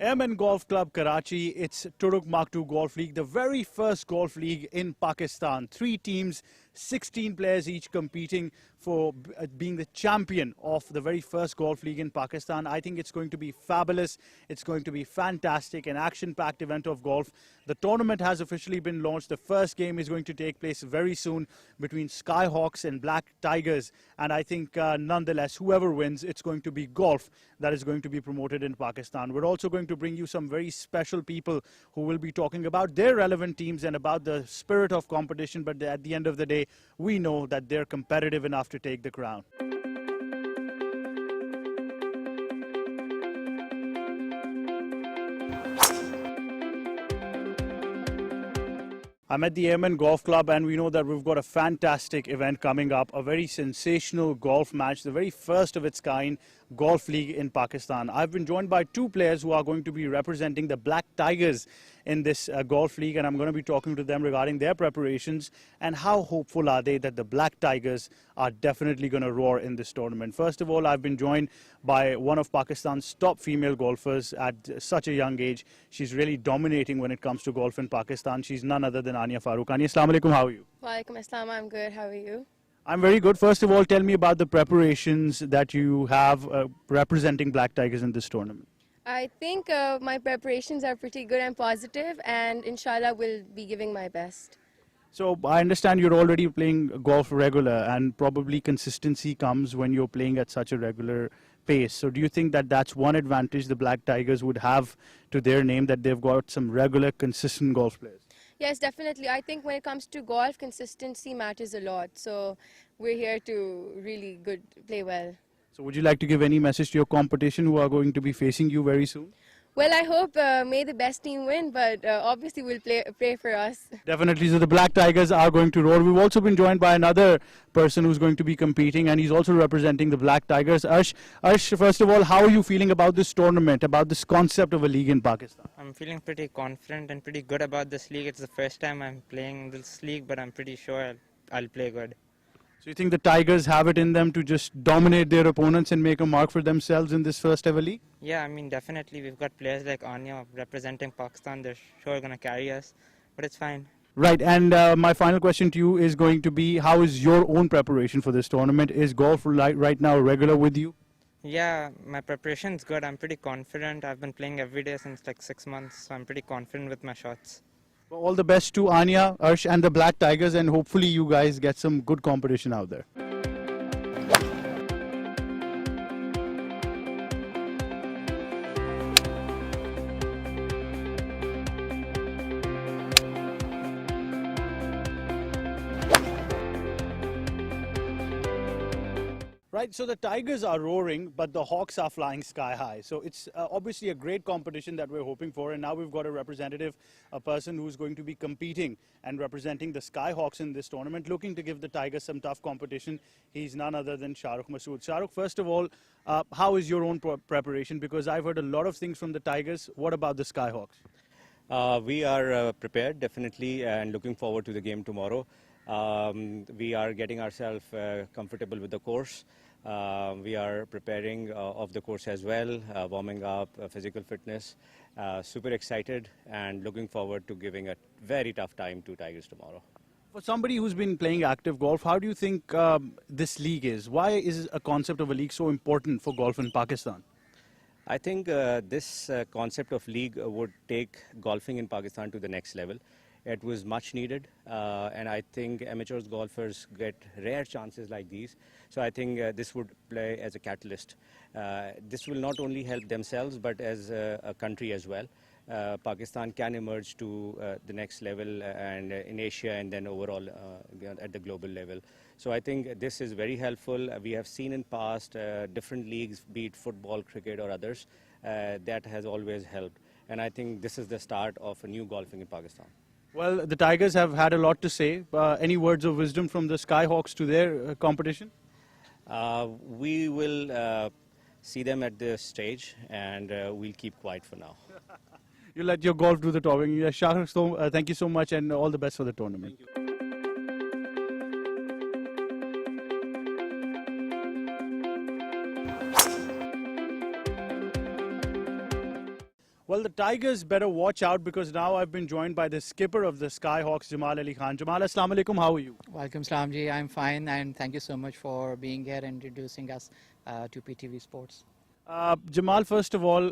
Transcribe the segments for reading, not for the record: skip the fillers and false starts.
Airmen Golf Club Karachi, it's Turuk Maktu Golf League, the very first golf league in Pakistan. 3 teams, 16 players each competing for being the champion of the very first golf league in Pakistan. I think it's going to be fabulous. It's going to be fantastic, an action-packed event of golf. The tournament has officially been launched. The first game is going to take place very soon between Skyhawks and Black Tigers. And I think nonetheless, whoever wins, it's going to be golf that is going to be promoted in Pakistan. We're also going to bring you some very special people who will be talking about their relevant teams and about the spirit of competition. But at the end of the day, we know that they're competitive enough to take the crown. I'm at the Airmen Golf Club and we know that we've got a fantastic event coming up, a very sensational golf match, the very first of its kind golf league in Pakistan. I've been joined by 2 players who are going to be representing the Black Tigers in this golf league, and I'm going to be talking to them regarding their preparations and how hopeful are they that the Black Tigers are definitely going to roar in this tournament. First of all, I've been joined by one of Pakistan's top female golfers at such a young age. She's really dominating when it comes to golf in Pakistan. She's none other than Ania Farooq. Ania, assalamu alaikum, how are you? Walaikum assalam, I'm good. How are you? I'm very good. First of all, tell me about the preparations that you have representing Black Tigers in this tournament. I think my preparations are pretty good and positive, and inshallah will be giving my best. So I understand you're already playing golf regular, and probably consistency comes when you're playing at such a regular pace. So do you think that that's one advantage the Black Tigers would have to their name, that they've got some regular, consistent golf players? Yes, definitely. I think when it comes to golf, consistency matters a lot. So we're here to really play well. So would you like to give any message to your competition who are going to be facing you very soon? Well, I hope may the best team win, but obviously we'll pray for us. Definitely. So the Black Tigers are going to roar. We've also been joined by another person who's going to be competing, and he's also representing the Black Tigers. Arsh, first of all, how are you feeling about this tournament, about this concept of a league in Pakistan? I'm feeling pretty confident and pretty good about this league. It's the first time I'm playing this league, but I'm pretty sure I'll play good. So you think the Tigers have it in them to just dominate their opponents and make a mark for themselves in this first ever league? Yeah, I mean, definitely. We've got players like Anya representing Pakistan. They're sure going to carry us, but it's fine. Right, and my final question to you is going to be, how is your own preparation for this tournament? Is golf right now regular with you? Yeah, my preparation's good. I'm pretty confident. I've been playing every day since like 6 months, so I'm pretty confident with my shots. Well, all the best to Anya, Arsh and the Black Tigers, and hopefully you guys get some good competition out there. Right, so the Tigers are roaring, but the Hawks are flying sky high. So it's obviously a great competition that we're hoping for. And now we've got a representative, a person who's going to be competing and representing the Skyhawks in this tournament, looking to give the Tigers some tough competition. He's none other than Shahrukh Masood. Shahrukh, first of all, how is your own preparation? Because I've heard a lot of things from the Tigers. What about the Skyhawks? We are prepared, definitely, and looking forward to the game tomorrow. We are getting ourselves comfortable with the course. We are preparing of the course as well, warming up, physical fitness. Super excited and looking forward to giving a very tough time to Tigers tomorrow. For somebody who's been playing active golf, how do you think this league is? Why is a concept of a league so important for golf in Pakistan? I think this concept of league would take golfing in Pakistan to the next level. It was much needed, and I think amateurs golfers get rare chances like these. So I think this would play as a catalyst. This will not only help themselves, but as a country as well. Pakistan can emerge to the next level and in Asia and then overall at the global level. So I think this is very helpful. We have seen in past different leagues, be it football, cricket or others, that has always helped. And I think this is the start of a new golfing in Pakistan. Well, the Tigers have had a lot to say. Any words of wisdom from the Skyhawks to their competition? We will see them at the stage, and we'll keep quiet for now. You let your golf do the talking. Yeah, Shah, thank you so much, and all the best for the tournament. Thank you. Well, the Tigers better watch out because now I've been joined by the skipper of the Skyhawks, Jamal Ali Khan. Jamal, assalamu alaikum, how are you? Welcome, Salamji. I'm fine, and thank you so much for being here and introducing us to PTV Sports. Jamal, first of all,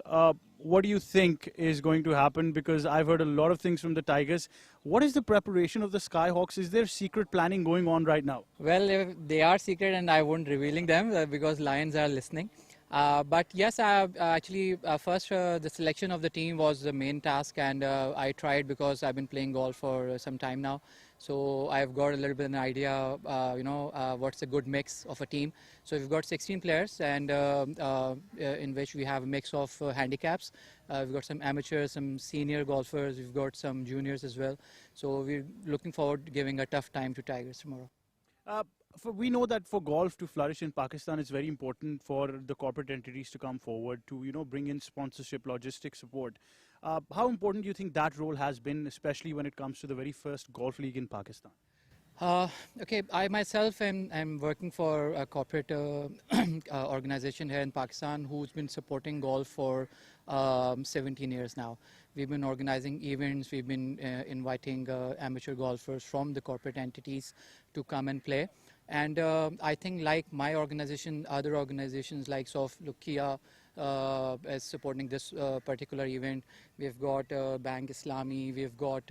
what do you think is going to happen? Because I've heard a lot of things from the Tigers. What is the preparation of the Skyhawks? Is there secret planning going on right now? Well, they are secret, and I won't revealing them because Lions are listening. But yes, first the selection of the team was the main task, and I tried because I've been playing golf for some time now. So I've got a little bit of an idea, what's a good mix of a team. So we've got 16 players, and in which we have a mix of handicaps. We've got some amateurs, some senior golfers. We've got some juniors as well. So we're looking forward to giving a tough time to Tigers tomorrow. We know that for golf to flourish in Pakistan, it's very important for the corporate entities to come forward to, bring in sponsorship, logistics support. How important do you think that role has been, especially when it comes to the very first golf league in Pakistan? Okay, I myself am working for a corporate organization here in Pakistan who's been supporting golf for 17 years now. We've been organizing events, we've been inviting amateur golfers from the corporate entities to come and play. And I think like my organization, other organizations like Lukia is supporting this particular event. We've got Bank Islami, we've got,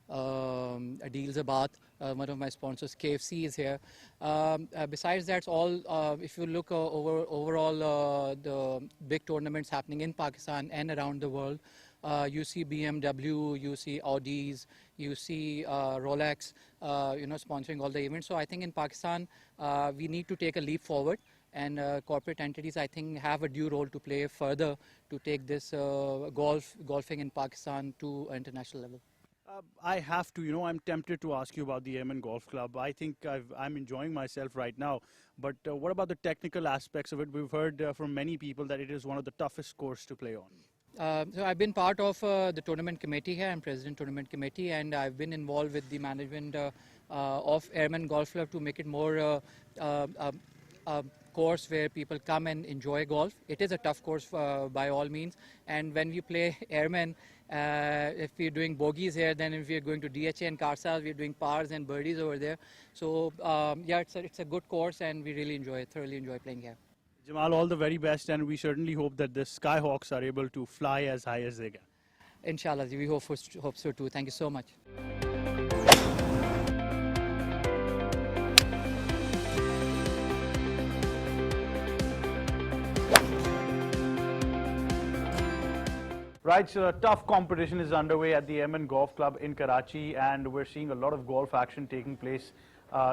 Adil Zabat, one of my sponsors, KFC is here. Besides that, if you look overall the big tournaments happening in Pakistan and around the world, you see BMW, you see Audis, you see Rolex, sponsoring all the events. So I think in Pakistan, we need to take a leap forward, and corporate entities, I think, have a due role to play further to take this golfing in Pakistan to an international level. I have to, I'm tempted to ask you about the Airmen Golf Club. I think I'm enjoying myself right now. But what about the technical aspects of it? We've heard from many people that it is one of the toughest courses to play on. So I've been part of the tournament committee here. I'm president tournament committee, and I've been involved with the management of Airmen Golf Club to make it more a course where people come and enjoy golf. It is a tough course by all means, and when we play Airmen, if we're doing bogeys here, then if we're going to DHA and Karsas, we're doing pars and birdies over there. So yeah, it's a good course, and we really thoroughly enjoy playing here. Jamal, all the very best, and we certainly hope that the Skyhawks are able to fly as high as they can. Inshallah, we hope so too. Thank you so much. Right, so a tough competition is underway at the Airmen Golf Club in Karachi, and we're seeing a lot of golf action taking place.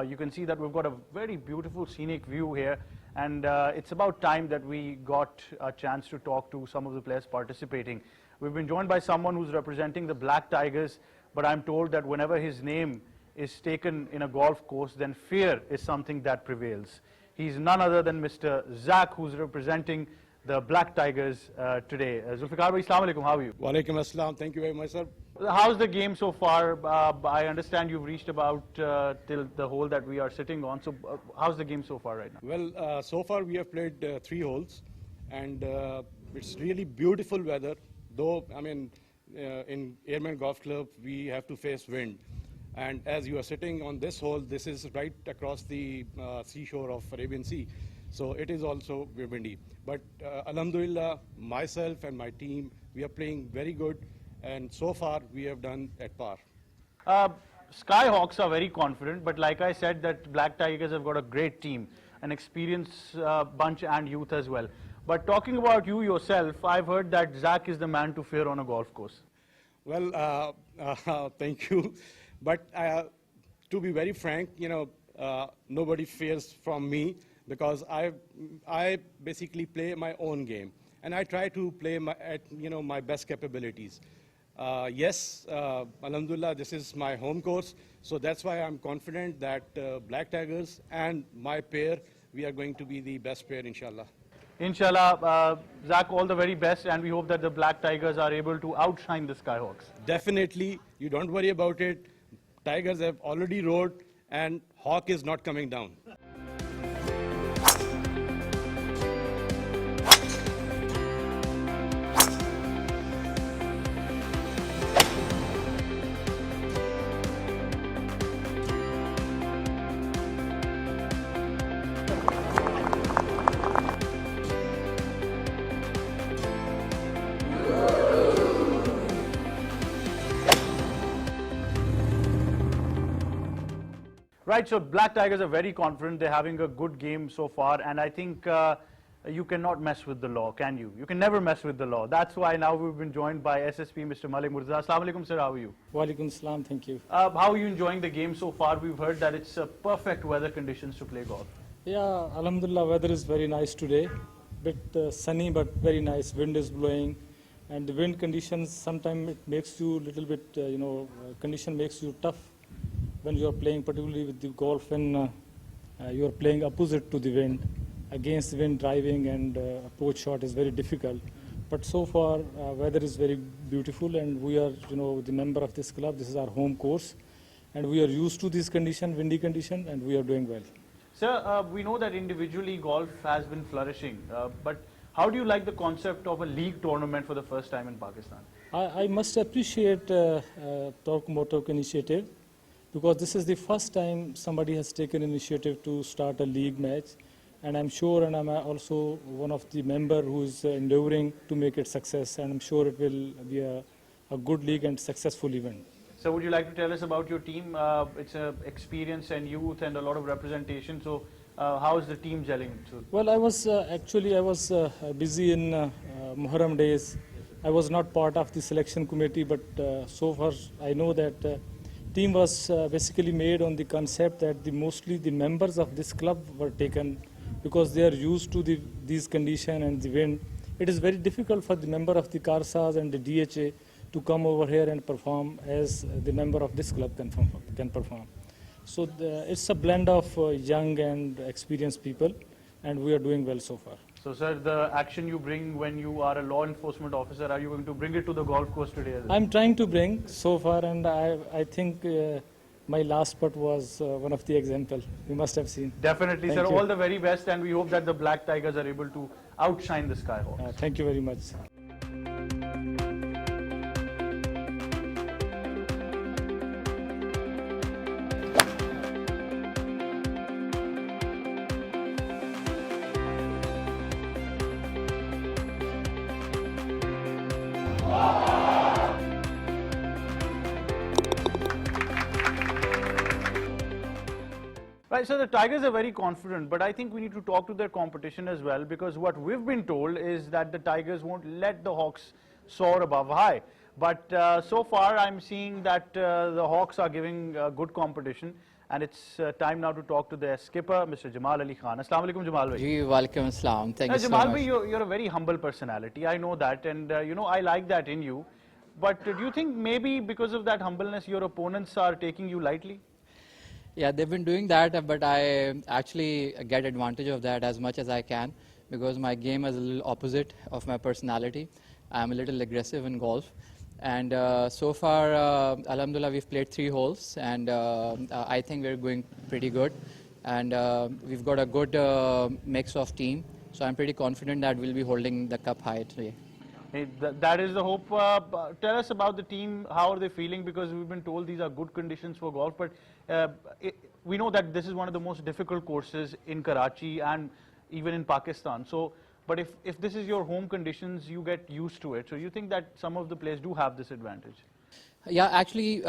You can see that we've got a very beautiful scenic view here, and it's about time that we got a chance to talk to some of the players participating. We've been joined by someone who's representing the Black Tigers, but I'm told that whenever his name is taken in a golf course, then fear is something that prevails. He's none other than Mr. Zach, who's representing the Black Tigers today. Zulfikar bhai, assalamu alaikum, how are you? Walaikum assalam, thank you very much, sir. How's the game so far? I understand you've reached about till the hole that we are sitting on. So how's the game so far right now? Well, so far we have played 3 holes, and it's really beautiful weather. Though, I mean, in Airmen Golf Club, we have to face wind. And as you are sitting on this hole, this is right across the seashore of Arabian Sea. So it is also windy. But alhamdulillah, myself and my team, we are playing very good. And so far, we have done at par. Skyhawks are very confident, but like I said, that Black Tigers have got a great team, an experienced bunch and youth as well. But talking about you yourself, I've heard that Zach is the man to fear on a golf course. Well, thank you. But to be very frank, nobody fears from me because I basically play my own game, and I try to play my best capabilities. Yes, alhamdulillah, this is my home course, so that's why I'm confident that Black Tigers and my pair, we are going to be the best pair, inshallah. Inshallah, Zach, all the very best, and we hope that the Black Tigers are able to outshine the Skyhawks. Definitely, you don't worry about it. Tigers have already roared, and Hawk is not coming down. Right, so Black Tigers are very confident. They're having a good game so far, and I think you cannot mess with the law, can you? You can never mess with the law. That's why now we've been joined by SSP, Mr. Malik Murtaza. Assalamu alaikum, sir. How are you? Walaikum salam, thank you. How are you enjoying the game so far? We've heard that it's perfect weather conditions to play golf. Yeah, Alhamdulillah, weather is very nice today. Bit sunny, but very nice. Wind is blowing, and the wind conditions sometimes it makes you little bit, condition makes you tough when you are playing, particularly with the golf when you are playing opposite to the wind. Against the wind, driving and approach shot is very difficult. But so far, weather is very beautiful, and we are, the member of this club. This is our home course, and we are used to this condition, windy condition, and we are doing well. Sir, we know that individually golf has been flourishing, but how do you like the concept of a league tournament for the first time in Pakistan? I must appreciate Torque Motok initiative, because this is the first time somebody has taken initiative to start a league match, and I'm sure, and I'm also one of the member who is endeavoring to make it success, and I'm sure it will be a good league and successful event. So would you like to tell us about your team? It's experience and youth and a lot of representation. So how is the team gelling? Well, I was busy in Muharram days. I was not part of the selection committee, but so far I know that team was basically made on the concept that mostly the members of this club were taken because they are used to these conditions and the wind. It is very difficult for the member of the Karsaz and the DHA to come over here and perform as the member of this club can perform. So it's a blend of young and experienced people, and we are doing well so far. So, sir, the action you bring when you are a law enforcement officer, are you going to bring it to the golf course today as well? I'm trying to bring so far, and I think my last putt was one of the example. You must have seen. Definitely, Thank sir. you. All the very best, and we hope that the Black Tigers are able to outshine the Skyhawks. Thank you very much. Right, so the Tigers are very confident, but I think we need to talk to their competition as well, because what we've been told is that the Tigers won't let the Hawks soar above high. But so far I'm seeing that the Hawks are giving good competition, and it's time now to talk to their skipper, Mr. Jamal Ali Khan. Assalamu alaikum, Jamal bhai. Ji, walaikum assalam. Thank you so Jamal much. bhai, you're a very humble personality. I know that, and I like that in you. But do you think maybe because of that humbleness, your opponents are taking you lightly? Yeah, they've been doing that, but I actually get advantage of that as much as I can, because my game is a little opposite of my personality. I'm a little aggressive in golf. And so far, alhamdulillah, we've played 3 holes, and I think we're going pretty good. And we've got a good mix of team, so I'm pretty confident that we'll be holding the cup high today. Hey, that is the hope. Tell us about the team. How are they feeling? Because we've been told these are good conditions for golf, but we know that this is one of the most difficult courses in Karachi and even in Pakistan. So, but if this is your home conditions, you get used to it. So you think that some of the players do have this advantage? Yeah, actually,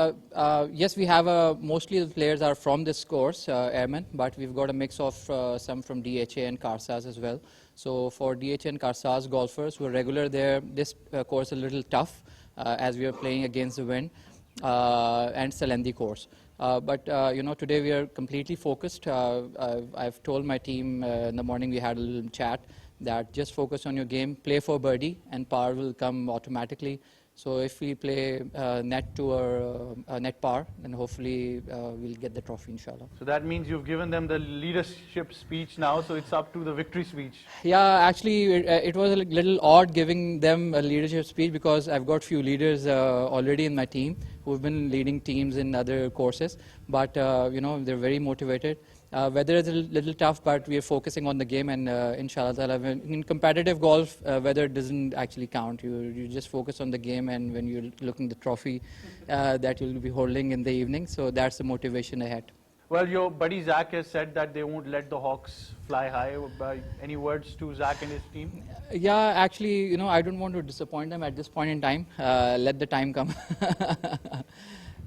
yes, we have mostly the players are from this course, Airmen, but we've got a mix of some from DHA and Karsaz as well. So for DHA and Karsaz golfers who are regular there, this course is a little tough as we are playing against the wind, and it's a lengthy course. But today we are completely focused. I've told my team in the morning, we had a little chat, that just focus on your game, play for birdie, and par will come automatically. So if we play net to or net par, then hopefully we'll get the trophy, inshallah. So that means you've given them the leadership speech now, so it's up to the victory speech. Yeah, actually it was a little odd giving them a leadership speech, because I've got few leaders already in my team who've been leading teams in other courses, but they're very motivated. Weather is a little tough, but we are focusing on the game, and inshallah, in competitive golf, weather doesn't actually count. You just focus on the game, and when you're looking at the trophy that you'll be holding in the evening, so that's the motivation ahead. Well, your buddy Zach has said that they won't let the Hawks fly high. Any words to Zach and his team? Yeah, actually, I don't want to disappoint them at this point in time. Let the time come.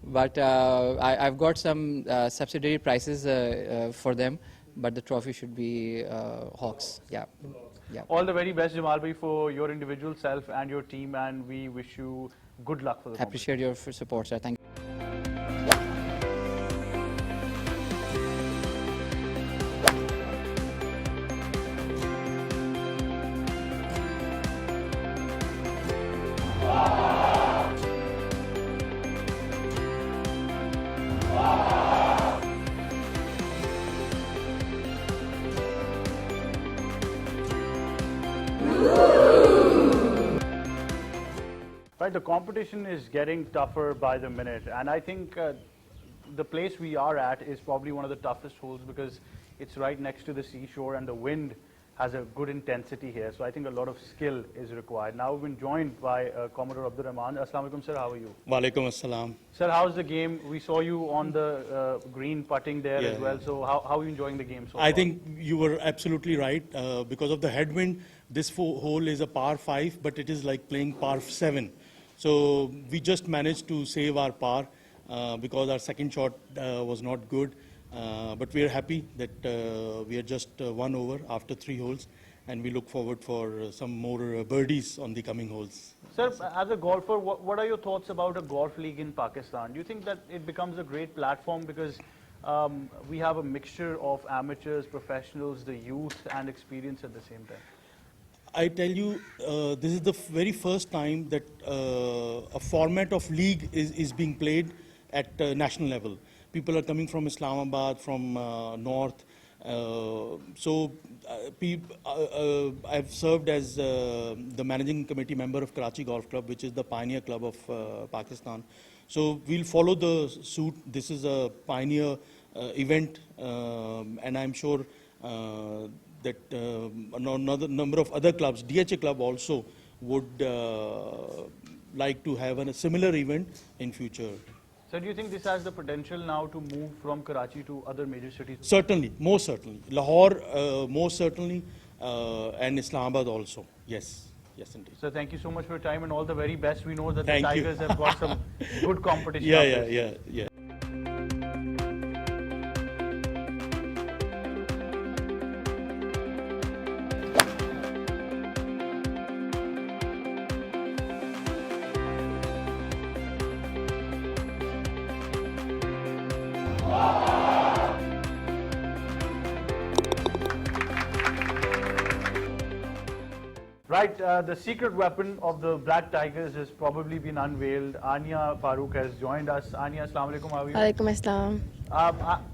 but I've got some subsidiary prizes for them, but the trophy should be Hawks. Yeah. Yeah. All the very best, Jamal bhai, for your individual self and your team, and we wish you good luck for the I appreciate your support, sir. Thank you. Right, the competition is getting tougher by the minute, and I think the place we are at is probably one of the toughest holes because it's right next to the seashore and the wind has a good intensity here. So I think a lot of skill is required. Now we've been joined by Commodore Abdul Rahman. Assalamu alaikum, sir. How are you? Walaikum assalam. Sir, how's the game? We saw you on the green putting there Yeah, as well. yeah. So how are you enjoying the game so I far? think you were absolutely right. Because of the headwind, this hole is a par 5, but it is like playing par 7. So we just managed to save our par because our second shot was not good. But we are happy that we are just 1 over after 3 holes, and we look forward for some more birdies on the coming holes. Sir, as a golfer, what are your thoughts about a golf league in Pakistan? Do you think that it becomes a great platform because we have a mixture of amateurs, professionals, the youth, and experience at the same time? I tell you, this is the very first time that a format of league is being played at national level. People are coming from Islamabad, from north. I've served as the managing committee member of Karachi Golf Club, which is the pioneer club of Pakistan. So we'll follow the suit. This is a pioneer event, and I'm sure that another number of other clubs, DHA club also, would like to have a similar event in future. So do you think this has the potential now to move from Karachi to other major cities? Certainly, most certainly. Lahore, most certainly, and Islamabad also. Yes, yes indeed. So thank you so much for your time and all the very best. We know that Thank the you. Tigers have got some good competition. Yeah, out yeah, there. yeah, yeah. Right, the secret weapon of the Black Tigers has probably been unveiled. Anya Farooq has joined us. Anya, assalamu alaikum, how are you? Alaikum assalam.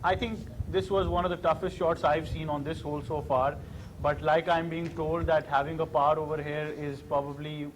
I think this was one of the toughest shots I've seen on this hole so far. But like I'm being told that having a par over here is probably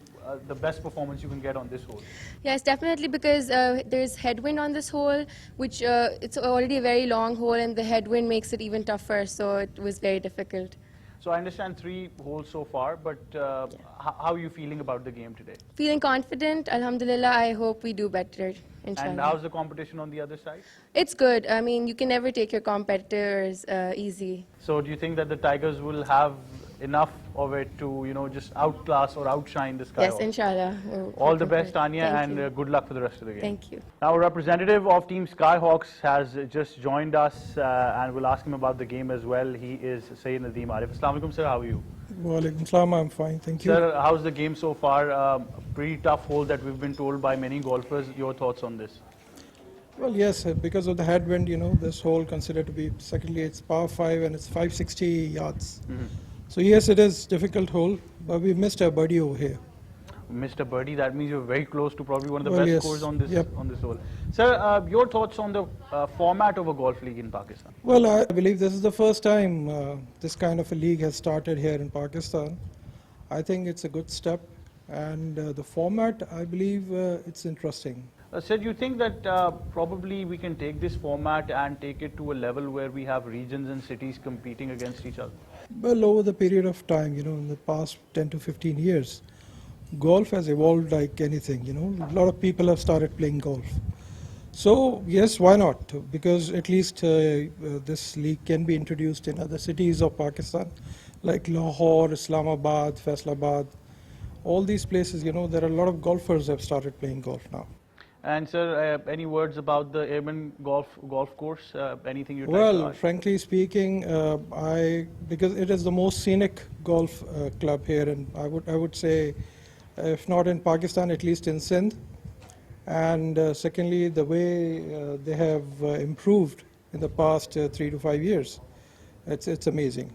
the best performance you can get on this hole. Yes, definitely, because there's headwind on this hole, which it's already a very long hole, and the headwind makes it even tougher, so it was very difficult. So I understand 3 holes so far, but how are you feeling about the game today? Feeling confident, alhamdulillah. I hope we do better, inshallah. And how's the competition on the other side? It's good. I mean, you can never take your competitors easy. So do you think that the Tigers will have enough of it to, just outclass or outshine the Skyhawks? Yes, inshallah. All the best, Anya, Thank and you. good luck for the rest of the game. Thank you. Now, a representative of Team Skyhawks has just joined us, and we'll ask him about the game as well. He is Sayyid Nadeem Arif. Assalamu alaikum, sir. How are you? Walaikum salam, I'm fine, thank you. Sir, how's the game so far? Pretty tough hole that we've been told by many golfers. Your thoughts on this? Well, yes, because of the headwind, this hole considered to be, secondly, it's par 5 and it's 560 yards. So yes, it is difficult hole, but we missed a birdie over here. Mr. Birdie, that means you're very close to probably one of the Well, best yes. scores on this Yep. on this hole. Sir, your thoughts on the format of a golf league in Pakistan? Well, I believe this is the first time this kind of a league has started here in Pakistan. I think it's a good step, and the format, I believe it's interesting. Sir, do you think that probably we can take this format and take it to a level where we have regions and cities competing against each other? Well, over the period of time, in the past 10 to 15 years, golf has evolved like anything, A lot of people have started playing golf. So, yes, why not? Because at least this league can be introduced in other cities of Pakistan, like Lahore, Islamabad, Faisalabad. All these places, there are a lot of golfers have started playing golf now. And sir, any words about the Airmen golf course? Anything you'd like to Well, add? frankly speaking, because it is the most scenic golf club here, and I would say, if not in Pakistan, at least in Sindh. And secondly, the way they have improved in the past 3 to 5 years, it's amazing.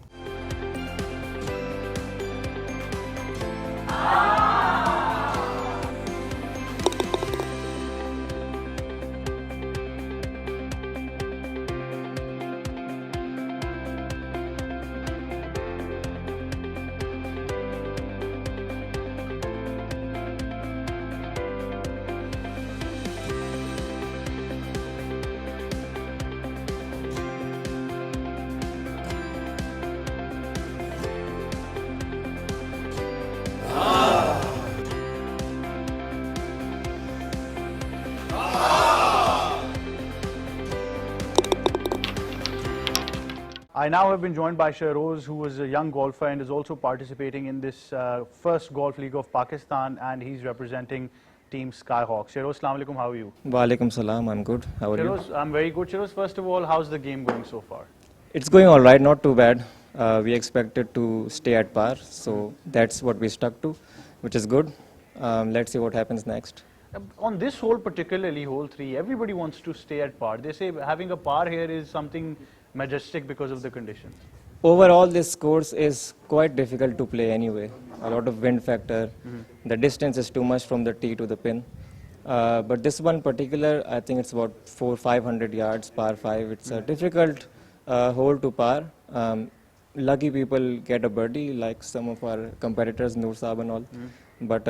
I now have been joined by Sherazi, who is a young golfer and is also participating in this first golf league of Pakistan, and he's representing Team Skyhawks. Sherazi, assalamu alaikum, how are you? Walaikum salam, I'm good. How are you? Sherazi, I'm very good. Sherazi, first of all, how's the game going so far? It's going all right, not too bad. We expected to stay at par, so that's what we stuck to, which is good. Let's see what happens next. On this hole particularly, hole 3, everybody wants to stay at par. They say having a par here is something majestic because of the conditions. Overall, this course is quite difficult to play anyway. A lot of wind factor. The distance is too much from the tee to the pin. But this one particular, I think it's about 400-500 yards, par 5. It's a difficult hole to par. Lucky people get a birdie, like some of our competitors, Noor Saab and all. But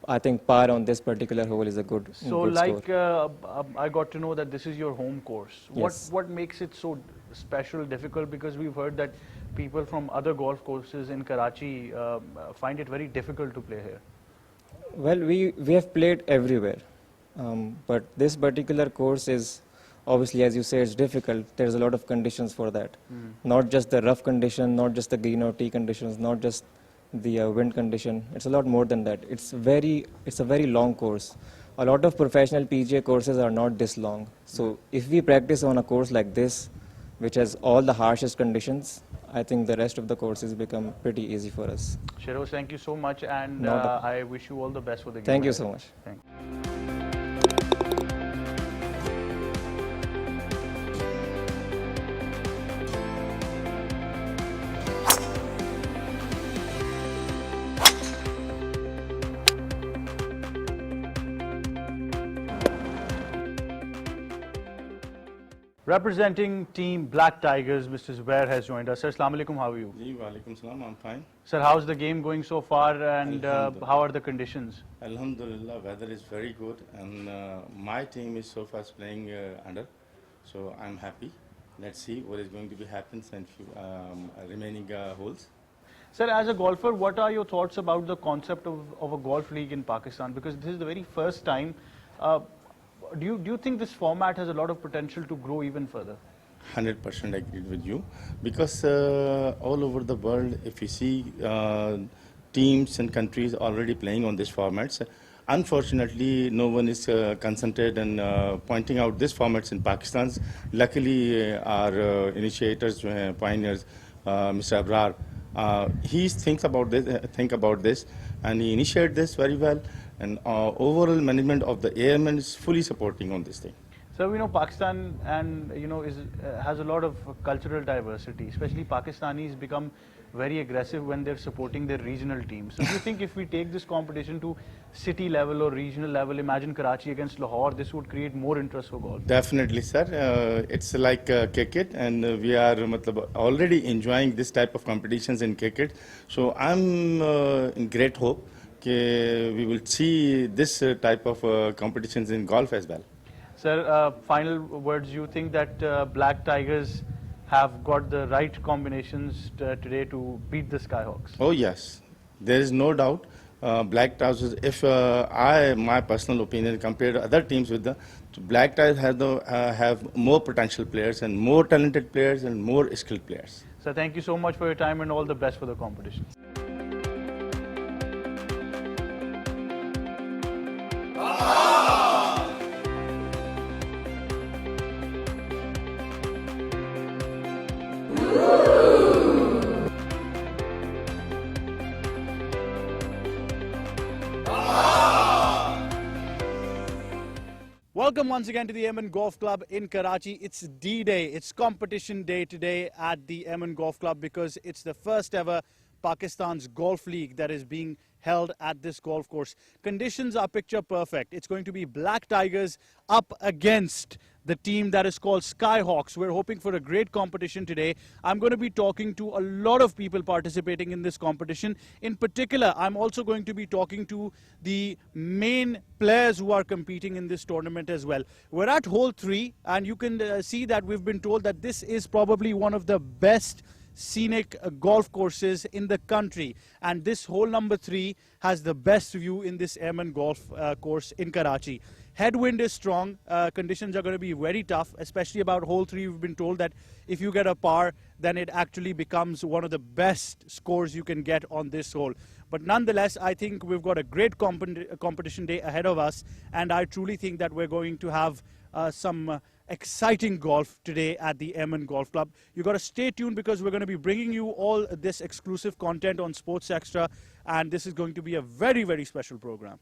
I think par on this particular hole is a good So good like score. I got to know that this is your home course. Yes. What makes it so special, difficult? Because we've heard that people from other golf courses in Karachi find it very difficult to play here. Well, we have played everywhere, but this particular course is obviously, as you say, it's difficult. There's a lot of conditions for that. Not just the rough condition, not just the green or tee conditions, not just the wind condition. It's a lot more than that. It's a very long course. A lot of professional PGA courses are not this long. So if we practice on a course like this, which has all the harshest conditions, I think the rest of the courses become pretty easy for us. Sherazi, thank you so much, and No doubt. I wish you all the best for the game. Thank you ahead. so much. Thank you. Representing Team Black Tigers, Mr. Zubair has joined us. Sir, assalamu alaikum, how are you? Ji, walaikum salam, I'm fine. Sir, how's the game going so far, and Alhamdulillah. how are the conditions? Alhamdulillah, weather is very good, and my team is so far playing under, so I'm happy. Let's see what is going to be happen in few remaining holes. Sir, as a golfer, what are your thoughts about the concept of a golf league in Pakistan? Because this is the very first time. Do you think this format has a lot of potential to grow even further? 100% agreed with you, because all over the world, if you see teams and countries already playing on these formats, unfortunately, no one is concentrated and pointing out these formats in Pakistan. Luckily, our initiators, pioneers, Mr. Abrar, he thinks about this, and he initiated this very well. And overall management of the Airmen is fully supporting on this thing. So we know Pakistan and has a lot of cultural diversity. Especially Pakistanis become very aggressive when they're supporting their regional teams. So do you think if we take this competition to city level or regional level, imagine Karachi against Lahore, this would create more interest for golf? Definitely, sir. It's like cricket, and we are already enjoying this type of competitions in cricket. So I'm in great hope that we will see this type of competitions in golf as well. Sir, final words, you think that Black Tigers have got the right combinations today to beat the Skyhawks? Oh yes, there is no doubt. Black Tigers, if my personal opinion, compared to other teams with the Black Tigers have more potential players and more talented players and more skilled players. So thank you so much for your time and all the best for the competition. Welcome once again to the Airmen Golf Club in Karachi. It's D-Day, it's competition day today at the Airmen Golf Club because it's the first ever Pakistan's Golf League that is being held at this golf course. Conditions are picture perfect. It's going to be Black Tigers up against the team that is called Skyhawks. We're hoping for a great competition today. I'm going to be talking to a lot of people participating in this competition. In particular, I'm also going to be talking to the main players who are competing in this tournament as well. We're at hole 3 and you can see that we've been told that this is probably one of the best scenic golf courses in the country, and this hole number 3 has the best view in this Airmen golf course in Karachi. Headwind is strong, conditions are going to be very tough, especially about hole 3. We've been told that if you get a par, then it actually becomes one of the best scores you can get on this hole. But nonetheless, I think we've got a great competition day ahead of us, and I truly think that we're going to have some exciting golf today at the Airmen Golf Club. You've got to stay tuned because we're going to be bringing you all this exclusive content on Sports Extra, and this is going to be a very, very special program.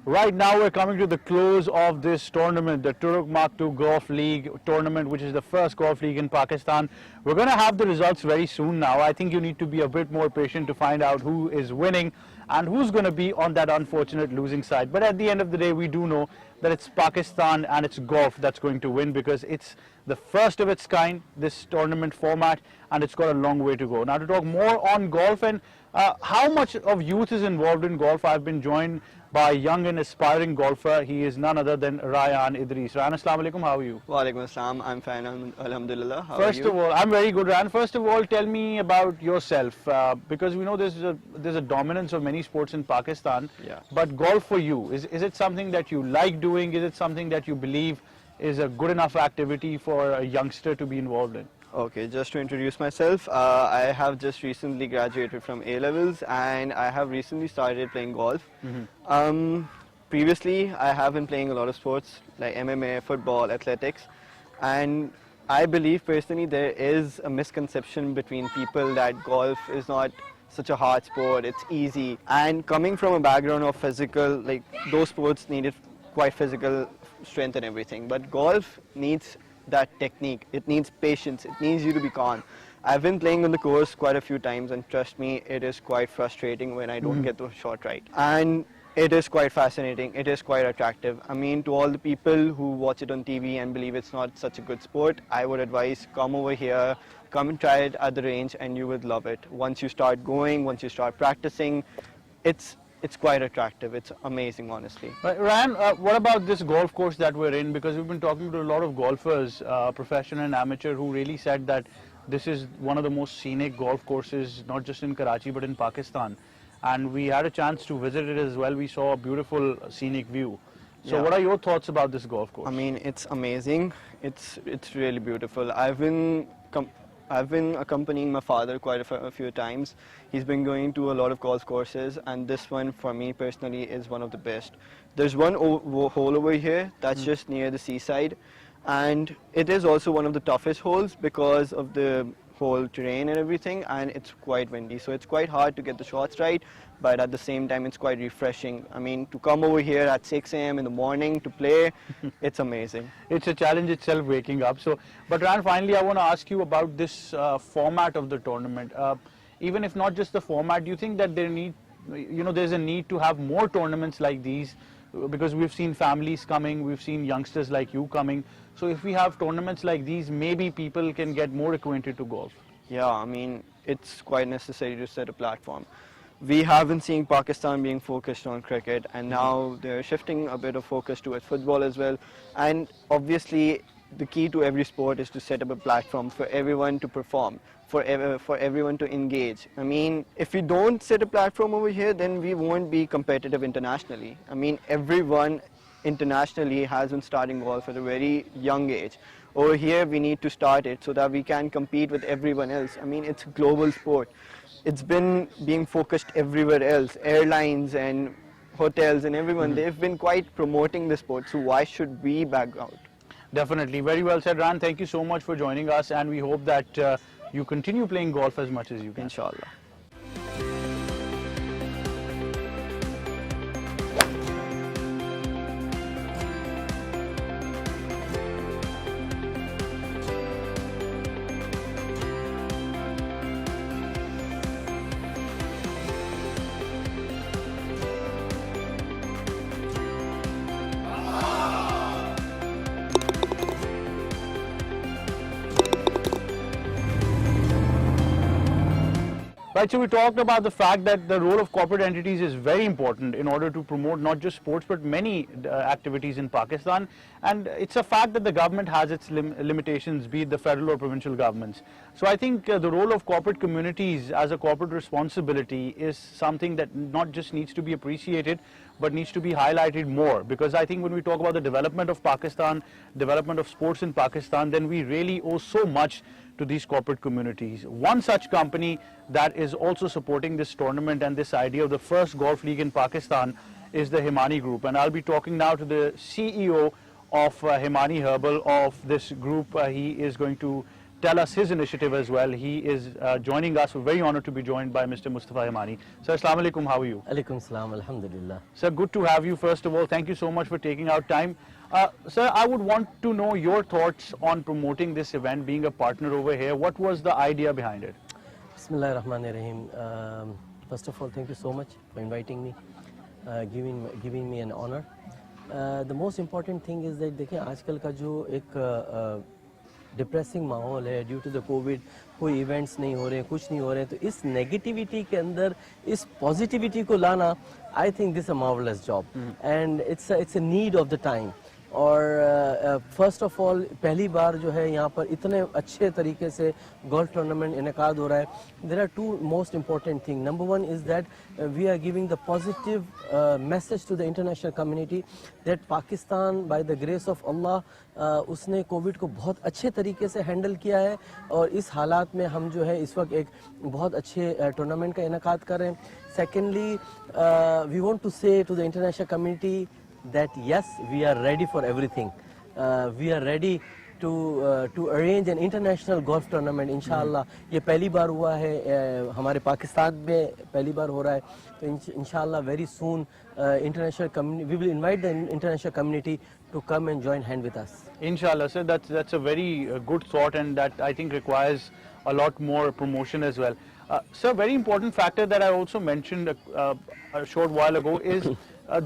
Right now we're coming to the close of this tournament, the Turuk Mark II Golf League tournament, which is the first golf league in Pakistan. We're going to have the results very soon now. I think you need to be a bit more patient to find out who is winning and who's going to be on that unfortunate losing side. But at the end of the day, we do know that it's Pakistan and it's golf that's going to win because it's the first of its kind, this tournament format, and it's got a long way to go. Now to talk more on golf and how much of youth is involved in golf, I've been joined by a young and aspiring golfer. He is none other than Ryan Idris. Ryan, assalamu alaikum, how are you? Wa alaikum assalam, I'm fine, alhamdulillah. How First are you? of all, I'm very good, Ryan. First of all, tell me about yourself, because we know there's a dominance of many sports in Pakistan, Yeah. but golf for you, is it something that you like doing? Is it something that you believe is a good enough activity for a youngster to be involved in? Okay, just to introduce myself, I have just recently graduated from A-levels and I have recently started playing golf. Previously, I have been playing a lot of sports like MMA, football, athletics, and I believe personally there is a misconception between people that golf is not such a hard sport, it's easy. And coming from a background of physical, like those sports needed quite physical strength and everything, but golf needs that technique, it needs patience, it needs you to be calm. I've been playing on the course quite a few times and trust me, it is quite frustrating when I don't get the shot right. And it is quite fascinating, it is quite attractive. I mean, to all the people who watch it on TV and believe it's not such a good sport, I would advise come over here, come and try it at the range and you would love it. Once you start going, once you start practicing, it's quite attractive. It's amazing, honestly. Right, Ryan, what about this golf course that we're in? Because we've been talking to a lot of golfers, professional and amateur, who really said that this is one of the most scenic golf courses, not just in Karachi, but in Pakistan. And we had a chance to visit it as well. We saw a beautiful scenic view. So Yeah. what are your thoughts about this golf course? I mean, it's amazing. It's really beautiful. I've been accompanying my father quite a few times. He's been going to a lot of golf courses, and this one, for me personally, is one of the best. There's one hole over here that's just near the seaside, and it is also one of the toughest holes because of the whole terrain and everything, and it's quite windy, so it's quite hard to get the shots right, but at the same time it's quite refreshing. I mean, to come over here at 6 a.m. in the morning to play, it's amazing. It's a challenge itself waking up. So, but Ryan, finally I want to ask you about this format of the tournament. Even if not just the format, do you think that there's a need to have more tournaments like these? Because we've seen families coming, we've seen youngsters like you coming. So if we have tournaments like these, maybe people can get more acquainted to golf. Yeah, I mean, it's quite necessary to set a platform. We have been seeing Pakistan being focused on cricket, and now they're shifting a bit of focus towards football as well. And obviously, the key to every sport is to set up a platform for everyone to perform, for everyone to engage. I mean, if we don't set a platform over here, then we won't be competitive internationally. I mean, everyone internationally has been starting golf at a very young age. Over here, we need to start it so that we can compete with everyone else. I mean, it's a global sport. it's been being focused everywhere else. Airlines and hotels and everyone, they've been quite promoting the sport, so why should we back out? Definitely. Very well said, Ran. Thank you so much for joining us, and we hope that you continue playing golf as much as you can. Inshallah. Right, so we talked about the fact that the role of corporate entities is very important in order to promote not just sports but many activities in Pakistan, and it's a fact that the government has its limitations, be it the federal or provincial governments. So I think the role of corporate communities as a corporate responsibility is something that not just needs to be appreciated but needs to be highlighted more, because I think when we talk about the development of Pakistan, development of sports in Pakistan, then we really owe so much to these corporate communities. One such company that is also supporting this tournament and this idea of the first golf league in Pakistan is the Himani Group, and I'll be talking now to the CEO of Himani Herbal of this group. He is going to tell us his initiative as well. He is joining us. We're very honored to be joined by Mr. Mustafa Himani. Sir, Assalamu alaikum, how are you? Alaikum salam, alhamdulillah. Sir, good to have you first of all. Thank you so much for taking out time. Sir, I would want to know your thoughts on promoting this event, being a partner over here. What was the idea behind it? Bismillah ar-Rahman ar-Rahim. First of all, thank you so much for inviting me, giving me an honor. The most important thing is that देखिए आजकल का जो एक depressing माहौल है due to the Covid, कोई events नहीं हो रहे हैं, कुछ नहीं हो रहे हैं, तो इस नेगेटिविटी के अंदर इस पॉजिटिविटी को लाना, I think this a marvellous job and it's a need of the time. और फर्स्ट ऑफ ऑल पहली बार जो है यहाँ पर इतने अच्छे तरीके से गोल्फ टूर्नामेंट इनेकाद हो रहा है. There are two most important thing. Number one is that we are giving the positive message to the international community that Pakistan by the grace of Allah उसने कोविड को बहुत अच्छे तरीके से हैंडल किया है, और इस हालात में हम जो है इस वक्त एक बहुत अच्छे टूर्नामेंट का इनेकाद कर रहे हैं. Secondly we want to say to the international community that yes, we are ready for everything. We are ready to arrange an international golf tournament. इंशाल्लाह ये पहली बार हुआ है हमारे पाकिस्तान में, पहली बार हो रहा है, तो इंशाल्लाह very soon international community, we will invite the international community to come and join hand with us. Inshallah, sir, that's a very good thought, and that I think requires a lot more promotion as well. Sir, very important factor that I also mentioned a short while ago is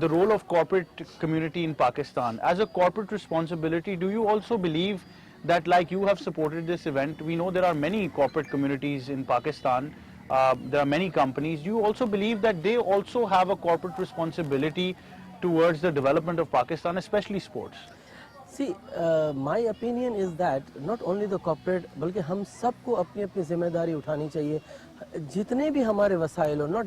the role of corporate community in Pakistan. As a corporate responsibility, do you also believe that, like you have supported this event, we know there are many corporate communities in Pakistan, there are many companies, do you also believe that they also have a corporate responsibility towards the development of Pakistan, especially sports? See, my opinion is that not only the corporate, बल्कि हम सबको अपनी अपनी जिम्मेदारी उठानी चाहिए. जितने भी हमारे वसाइल हो, नॉट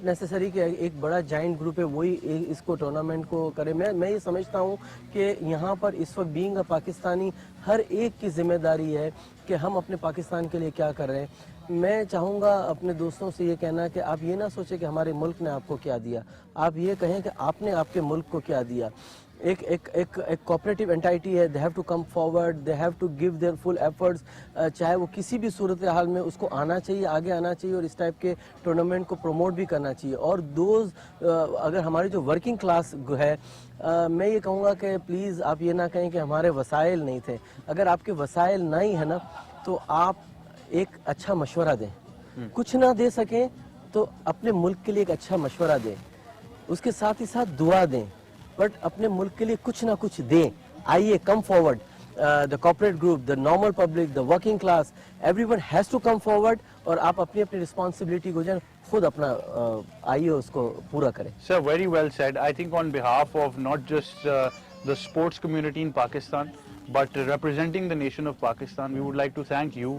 नेसेसरी कि एक बड़ा जाइंट ग्रुप है वही इसको टूर्नामेंट को करे. मैं ये समझता हूँ कि यहाँ पर इस वक्त बीइंग अ पाकिस्तानी हर एक की जिम्मेदारी है कि हम अपने पाकिस्तान के लिए क्या कर रहे हैं. मैं चाहूँगा अपने दोस्तों से ये कहना कि आप ये ना सोचें कि हमारे मुल्क ने आपको क्या दिया, आप ये कहें कि आपने आपके मुल्क को क्या दिया. एक कोऑपरेटिव एंटाइटी है, they have to come forward, they have to give their full efforts, चाहे वो किसी भी सूरत हाल में उसको आना चाहिए, आगे आना चाहिए, और इस टाइप के टूर्नामेंट को प्रमोट भी करना चाहिए. और दोज अगर हमारी जो वर्किंग क्लास है, मैं ये कहूँगा कि प्लीज़ आप ये ना कहें कि हमारे वसाइल नहीं थे. अगर आपके वसाइल नहीं है ना, तो आप एक अच्छा मशवरा दें. कुछ ना दे सकें तो अपने मुल्क के लिए एक अच्छा मशवरा दें, उसके साथ ही साथ दुआ दें, बट अपने मुल्क के लिए कुछ ना कुछ दें. आइए, come forward. The corporate group, the normal public, the working class, everyone has to come forward, और आप अपनी अपनी रिस्पॉन्सिबिलिटी को जो खुद अपना आइए उसको पूरा करें. Sir, very well said. I think on behalf of not just the sports community in Pakistan, but representing the nation of Pakistan, we would like to thank you,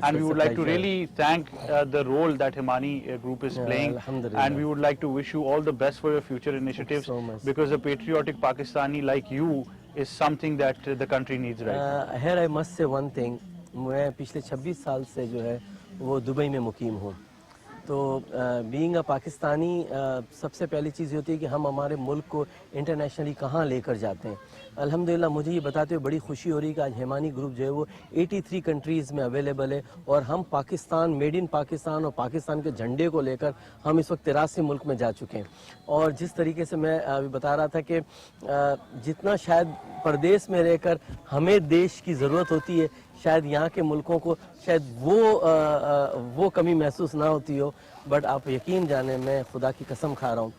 and we would like to really thank the role that Himani Group is playing, and we would like to wish you all the best for your future initiatives, because a patriotic Pakistani like you is something that the country needs right now. Here I must say one thing. मैं पिछले 26 साल से जो है वो Dubai में मुकीम हूँ. तो बीइंग अ पाकिस्तानी सबसे पहली चीज़ होती है कि हम हमारे मुल्क को इंटरनेशनली कहाँ लेकर जाते हैं। अल्हम्दुलिल्लाह मुझे ये बताते हुए बड़ी खुशी हो रही है कि आज हेमानी ग्रुप जो है वो 83 कंट्रीज़ में अवेलेबल है और हम पाकिस्तान, मेड इन पाकिस्तान और पाकिस्तान के झंडे को लेकर हम इस वक्त 83 मुल्क में जा चुके हैं। और जिस तरीके से मैं अभी बता रहा था कि जितना शायद परदेश में रहकर हमें देश की ज़रूरत होती है, शायद यहाँ के मुल्कों को शायद वो कमी महसूस ना होती हो, बट आप यकीन जाने, मैं खुदा की कसम खा रहा हूँ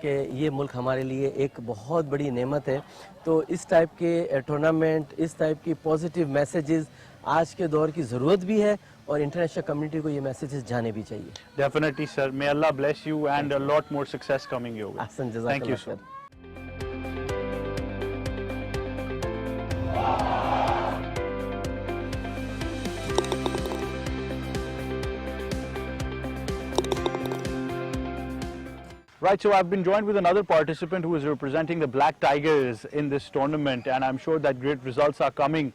कि ये मुल्क हमारे लिए एक बहुत बड़ी नेमत है। तो इस टाइप के टूर्नामेंट, इस टाइप की पॉजिटिव मैसेजेस आज के दौर की ज़रूरत भी है और इंटरनेशनल कम्युनिटी को ये मैसेजेस जाने भी चाहिए। Definitely, sir. May Allah bless you and a lot more success coming your way. Ahsan, Thank you, jazakallah sir. khair. Right, so I've been joined with another participant who is representing the Black Tigers in this tournament, and I'm sure that great results are coming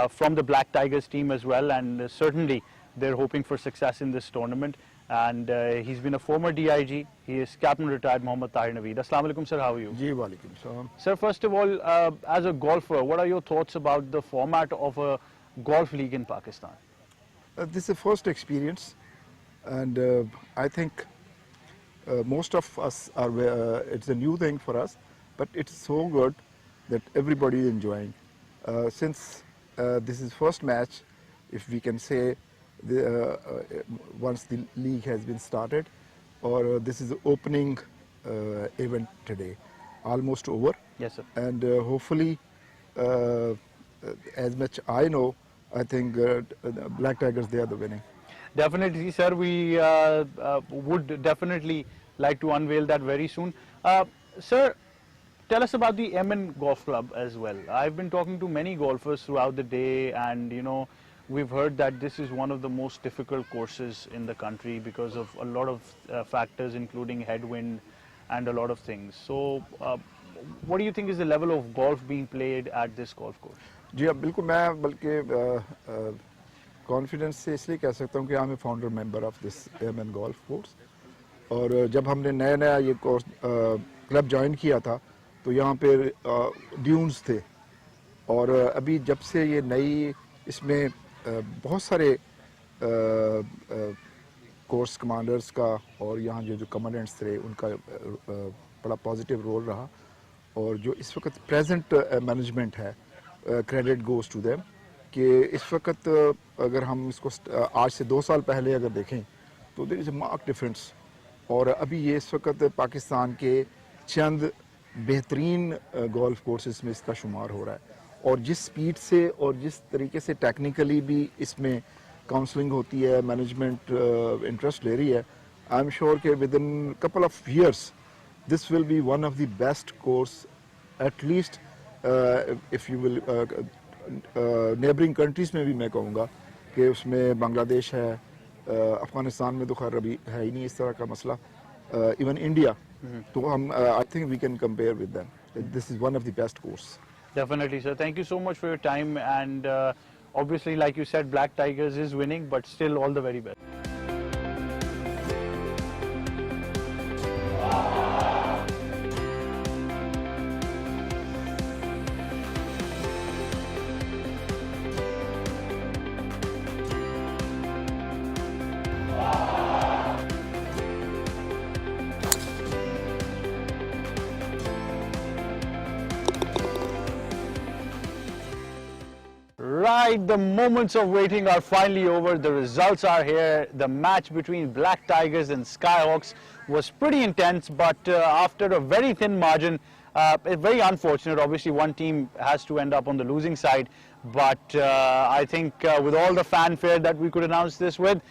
from the Black Tigers team as well, and certainly they're hoping for success in this tournament. And he's been a former DIG. He is Captain Retired Mohammad Tahir Naveed. Assalamu alaikum, sir. How are you? Ji, walaikum salam. Sir, first of all, as a golfer, what are your thoughts about the format of a golf league in Pakistan? This is the first experience, and I think most of us are, it's a new thing for us, but it's so good that everybody is enjoying. Since this is first match, if we can say, once the league has been started, or this is the opening event today, almost over. Yes, sir. And hopefully, as much I know, I think Black Tigers, they are the winning. Definitely, sir. We would definitely like to unveil that very soon. Sir, tell us about the Airmen Golf Club as well. I've been talking to many golfers throughout the day, and you know, we've heard that this is one of the most difficult courses in the country because of a lot of factors, including headwind and a lot of things. So, what do you think is the level of golf being played at this golf course? जी हाँ बिल्कुल, मैं बल्कि confidence से इसलिए कह सकता हूँ कि I am founder member of this airman golf course, और जब हमने नया ये कोर्स क्लब ज्वाइन किया था तो यहाँ पे ड्यून्स थे, और अभी जब से ये नई इसमें बहुत सारे कोर्स कमांडर्स का और यहाँ जो कमांडेंट्स थे उनका बड़ा पॉजिटिव रोल रहा, और जो इस वक्त प्रेजेंट मैनेजमेंट है, क्रेडिट गोज़ टू देम, कि इस वक्त अगर हम इसको आज से 2 साल पहले अगर देखें तो there is a mark difference, और अभी ये इस वक्त पाकिस्तान के चंद बेहतरीन गोल्फ कोर्सेज में इसका शुमार हो रहा है, और जिस स्पीड से और जिस तरीके से टेक्निकली भी इसमें काउंसलिंग होती है, मैनेजमेंट इंटरेस्ट ले रही है, आई एम श्योर कि with in couple of years this will be one of the best course, at least if you will neighbouring countries में भी मैं कहूँगा कि उसमें बांग्लादेश है, अफ़गानिस्तान में तो खैर अभी है ही नहीं इस तरह का मसला, इवन इंडिया, तो हम I think we can compare with them. This is one of the best course. Definitely, sir. Thank you so much for your time, and obviously, like you said, Black Tigers is winning, but still all the very best. Right, the moments of waiting are finally over. The results are here. The match between Black Tigers and Skyhawks was pretty intense, but after a very thin margin, very unfortunate. Obviously, one team has to end up on the losing side, but I think with all the fanfare that we could announce this with,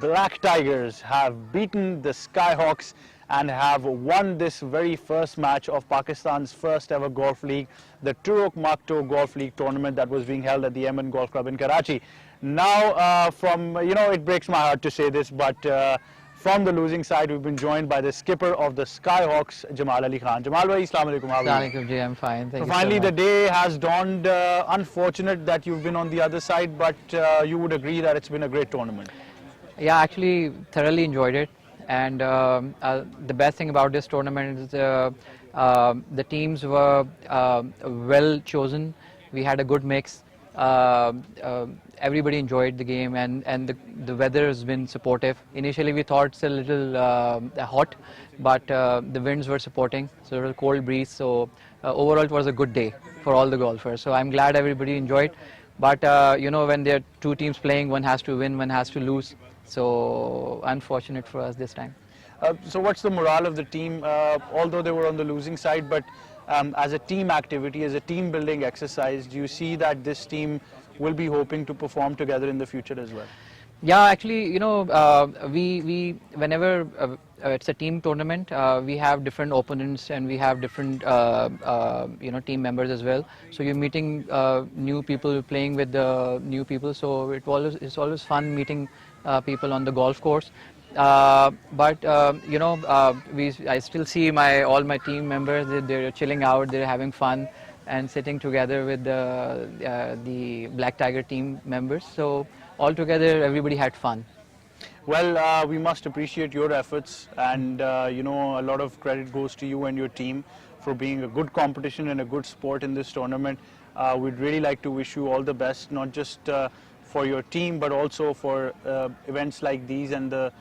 Black Tigers have beaten the Skyhawks and have won this very first match of Pakistan's first ever golf league, the Turok Makto Golf League tournament that was being held at the Airmen Golf Club in Karachi. Now, it breaks my heart to say this, but from the losing side, we've been joined by the skipper of the Skyhawks, Jamal Ali Khan. Jamal bhai, Assalamu alaikum. How are you? Assalamualaikum ji, I'm fine. Thank So you finally, so the much. day has dawned. Unfortunate that you've been on the other side, but you would agree that it's been a great tournament. Yeah, actually thoroughly enjoyed it. and the best thing about this tournament is the teams were well chosen. We had a good mix. Everybody enjoyed the game, and the weather has been supportive. Initially we thought it's a little hot, but the winds were supporting, so it was a cold breeze. So overall it was a good day for all the golfers. So I'm glad everybody enjoyed. But you know, when there are two teams playing, one has to win, one has to lose. So unfortunate for us this time. So what's the morale of the team? Although they were on the losing side, but as a team activity, as a team building exercise, do you see that this team will be hoping to perform together in the future as well? Yeah, actually, you know, we whenever it's a team tournament, we have different opponents and we have different you know, team members as well. So you're meeting new people, playing with the new people. So it's always fun meeting people on the golf course. But you know, I still see all my team members. They're chilling out, they're having fun, and sitting together with the Black Tiger team members. So altogether, everybody had fun. Well, we must appreciate your efforts, and you know, a lot of credit goes to you and your team for being a good competition and a good sport in this tournament. We'd really like to wish you all the best, not just for your team, but also for events like these and the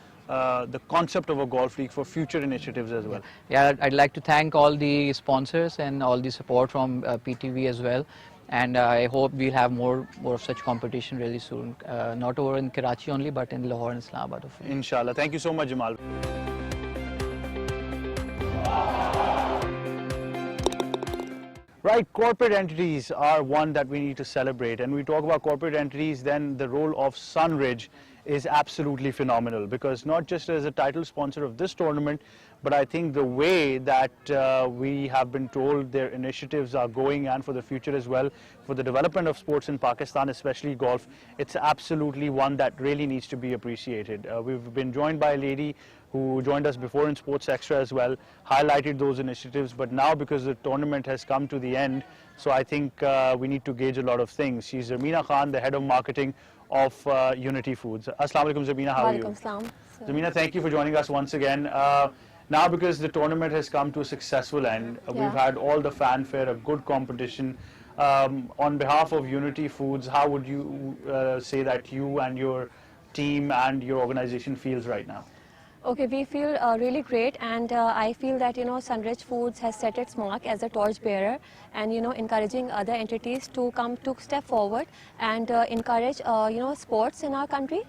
concept of a golf league for future initiatives as well. Yeah, I'd like to thank all the sponsors and all the support from PTV as well. And I hope we'll have more of such competition really soon. Not over in Karachi only, but in Lahore and Islamabad. Inshallah. Thank you so much, Jamal. Right, corporate entities are one that we need to celebrate. And we talk about corporate entities, then the role of Sunridge is absolutely phenomenal, because not just as a title sponsor of this tournament, but I think the way that we have been told their initiatives are going, and for the future as well, for the development of sports in Pakistan, especially golf, it's absolutely one that really needs to be appreciated. We've been joined by a lady who joined us before in Sports Extra as well, highlighted those initiatives, but now because the tournament has come to the end, so I think we need to gauge a lot of things. She's Zamina Khan, the head of marketing of Unity Foods. Assalamu alaikum, Zamina, how are you? Zamina, thank you for joining us once again. Now, because the tournament has come to a successful end, we've had all the fanfare, a good competition. On behalf of Unity Foods, how would you say that you and your team and your organization feels right now? Okay, we feel really great, and I feel that, you know, Sunridge Foods has set its mark as a torchbearer, and, you know, encouraging other entities to come to step forward and encourage, you know, sports in our country.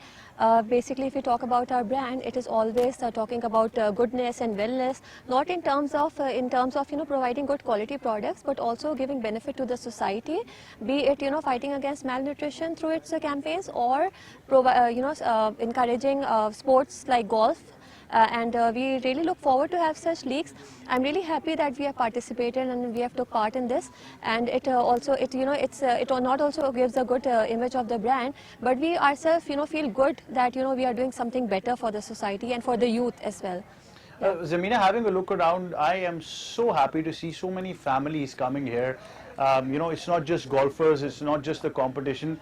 Basically, if we talk about our brand, it is always talking about goodness and wellness, not in terms of you know, providing good quality products, but also giving benefit to the society, be it, you know, fighting against malnutrition through its campaigns, or you know, encouraging sports like golf. And we really look forward to have such leagues. I'm really happy that we have participated and we have took part in this, and it also, you know, it not also gives a good image of the brand, but we ourselves, you know, feel good that, you know, we are doing something better for the society and for the youth as well. Zamina, having a look around, I am so happy to see so many families coming here. You know, it's not just golfers, it's not just the competition,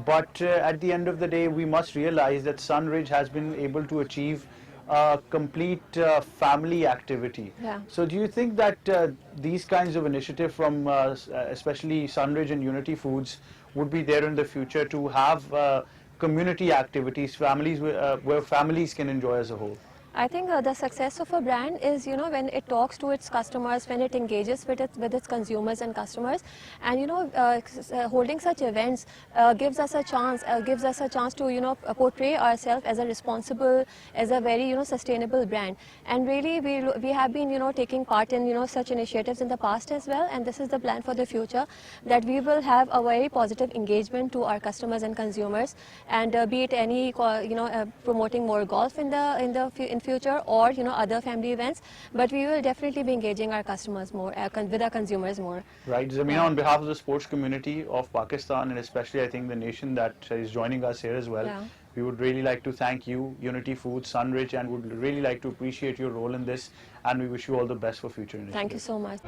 but at the end of the day, we must realize that Sunridge has been able to achieve complete family activity. Yeah. So do you think that these kinds of initiatives from especially Sunridge and Unity Foods would be there in the future to have community activities, families where families can enjoy as a whole? I think the success of a brand is, you know, when it talks to its customers, when it engages with its consumers and customers, and, you know, holding such events gives us a chance to, you know, portray ourselves as a responsible, as a very, you know, sustainable brand. And really, we have been, you know, taking part in, you know, such initiatives in the past as well, and this is the plan for the future, that we will have a very positive engagement to our customers and consumers, and be it any, you know, promoting more golf in future, or, you know, other family events, but we will definitely be engaging our customers more, with our consumers more. Right, Zamina, on behalf of the sports community of Pakistan, and especially I think the nation that is joining us here as well, we would really like to thank you, Unity Foods, Sunridge, and would really like to appreciate your role in this, and we wish you all the best for future initiatives. Thank you so much.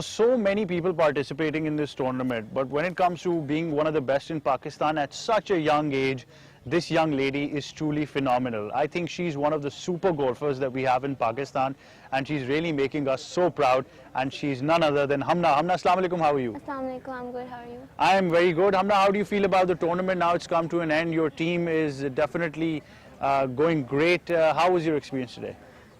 So many people participating in this tournament, but when it comes to being one of the best in Pakistan at such a young age, this young lady is truly phenomenal. I think she's one of the super golfers that we have in Pakistan, and she's really making us so proud, and she's none other than Hamna. Hamna, assalamu alaikum, how are you? Assalamu alaikum, I'm good, how are you? I am very good. Hamna, how do you feel about the tournament? Now it's come to an end. Your team is definitely going great. How was your experience today?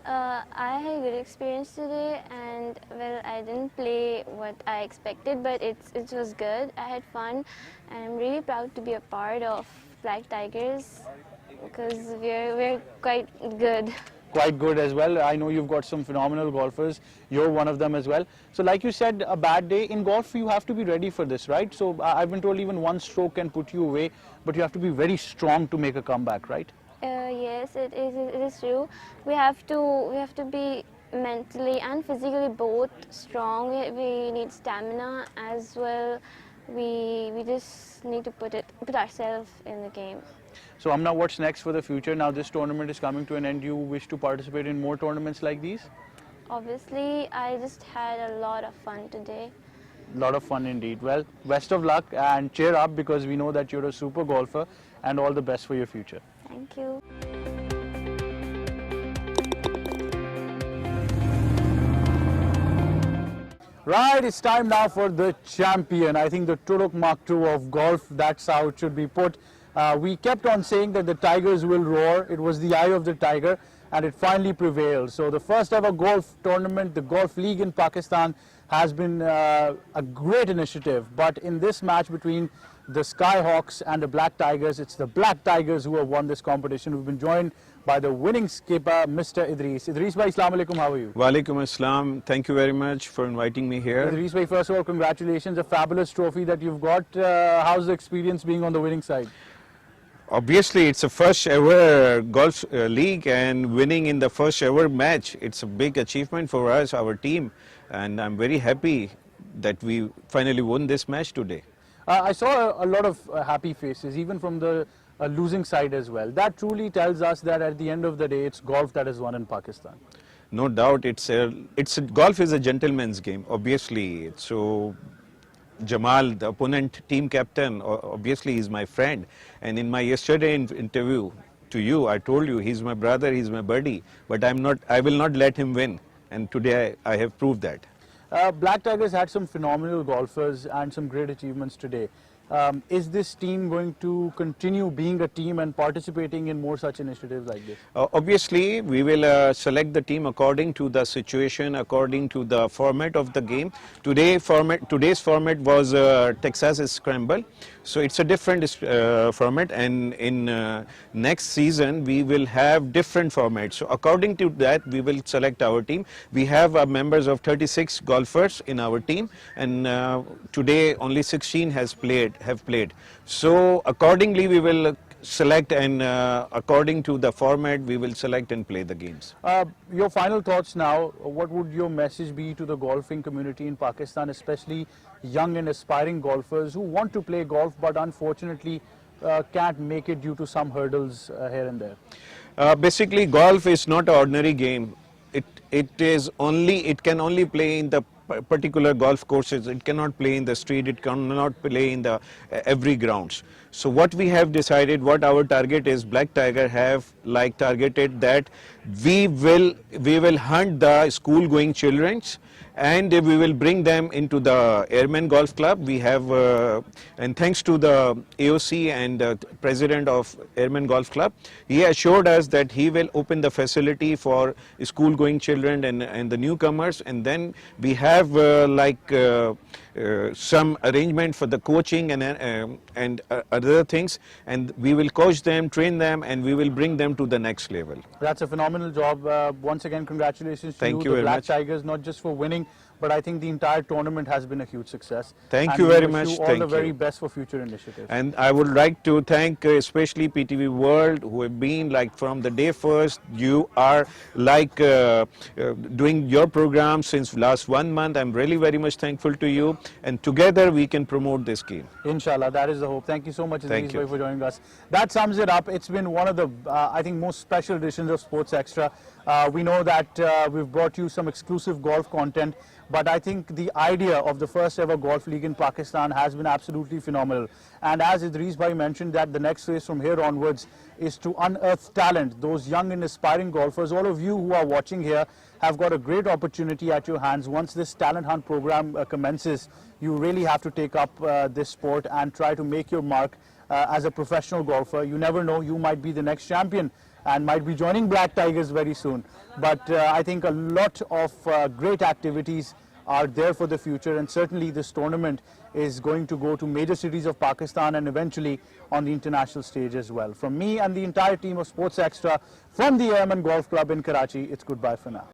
I had a good experience today, and well, I didn't play what I expected, but it was good. I had fun, and I'm really proud to be a part of Black Tigers because we're quite good. Quite good as well. I know you've got some phenomenal golfers. You're one of them as well. So like you said, a bad day in golf, you have to be ready for this, right? So I've been told even one stroke can put you away, but you have to be very strong to make a comeback, right? Yes, it is true. We have to be mentally and physically both strong. We need stamina as well. We just need to put ourselves in the game. So Amna, what's next for the future? Now this tournament is coming to an end. Do you wish to participate in more tournaments like these? Obviously, I just had a lot of fun today. A lot of fun indeed. Well, best of luck and cheer up because we know that you're a super golfer, and all the best for your future. Thank you. Right, it's time now for the champion. I think the Turok Mark II of golf, that's how it should be put. We kept on saying that the Tigers will roar. It was the eye of the tiger, and it finally prevailed. So the first ever golf tournament, the Golf League in Pakistan, has been a great initiative. But in this match between the Skyhawks and the Black Tigers, it's the Black Tigers who have won this competition. We've been joined by the winning skipper, Mr. Idris. Idris bhai, assalamu alaikum, how are you? Walaikum assalam. Thank you very much for inviting me here. Idris bhai, first of all, congratulations, a fabulous trophy that you've got. How's the experience being on the winning side? Obviously, it's a first ever golf league, and winning in the first ever match, it's a big achievement for us, our team, and I'm very happy that we finally won this match today. I saw a lot of happy faces, even from the losing side as well. That truly tells us that at the end of the day, it's golf that is won in Pakistan. No doubt, golf is a gentleman's game, obviously. So Jamal, the opponent team captain, obviously is my friend. And in my yesterday interview to you, I told you he's my brother, he's my buddy, but I will not let him win. And today I have proved that. Black Tigers had some phenomenal golfers and some great achievements today. Is this team going to continue being a team and participating in more such initiatives like this? Obviously, we will select the team according to the situation, according to the format of the game. Today's format was Texas Scramble, so it's a different format, and in next season we will have different formats. So according to that, we will select our team. We have members of 36 golfers in our team, and today only 16 have played. So accordingly we will select, and according to the format we will select and play the games. Your final thoughts now, what would your message be to the golfing community in Pakistan, especially young and aspiring golfers who want to play golf but unfortunately can't make it due to some hurdles here and there? Basically, golf is not an ordinary game. It can only play in the particular golf courses. It cannot play in the street, it cannot play in the every grounds. So what we have decided, what our target is, Black Tiger have targeted that we will hunt the school going childrens, and we will bring them into the Airmen Golf Club. We have, and thanks to the AOC and the president of Airmen Golf Club, he assured us that he will open the facility for school going children and the newcomers, and then we have some arrangement for the coaching and other things, and we will coach them, train them, and we will bring them to the next level. That's a phenomenal job. Once again, congratulations to you, the Black Tigers, not just for winning, but I think the entire tournament has been a huge success. Thank you very much. Wish you all the very best for future initiatives. And I would like to thank especially PTV World, who have been from the day first. You are doing your program since last 1 month. I'm really very much thankful to you, and together we can promote this game. Inshallah, that is the hope. Thank you so much, Idris bhai, for joining us. That sums it up. It's been one of the, I think, most special editions of Sports Extra. We know that we've brought you some exclusive golf content, but I think the idea of the first ever golf league in Pakistan has been absolutely phenomenal. And as Idris Bhai mentioned, that the next phase from here onwards is to unearth talent, those young and aspiring golfers. All of you who are watching here have got a great opportunity at your hands. Once this talent hunt program commences, you really have to take up this sport and try to make your mark as a professional golfer. You never know, you might be the next champion and might be joining Black Tigers very soon. But I think a lot of great activities are there for the future, and certainly this tournament is going to go to major cities of Pakistan and eventually on the international stage as well. From me and the entire team of Sports Extra from the Airmen Golf Club in Karachi, it's goodbye for now.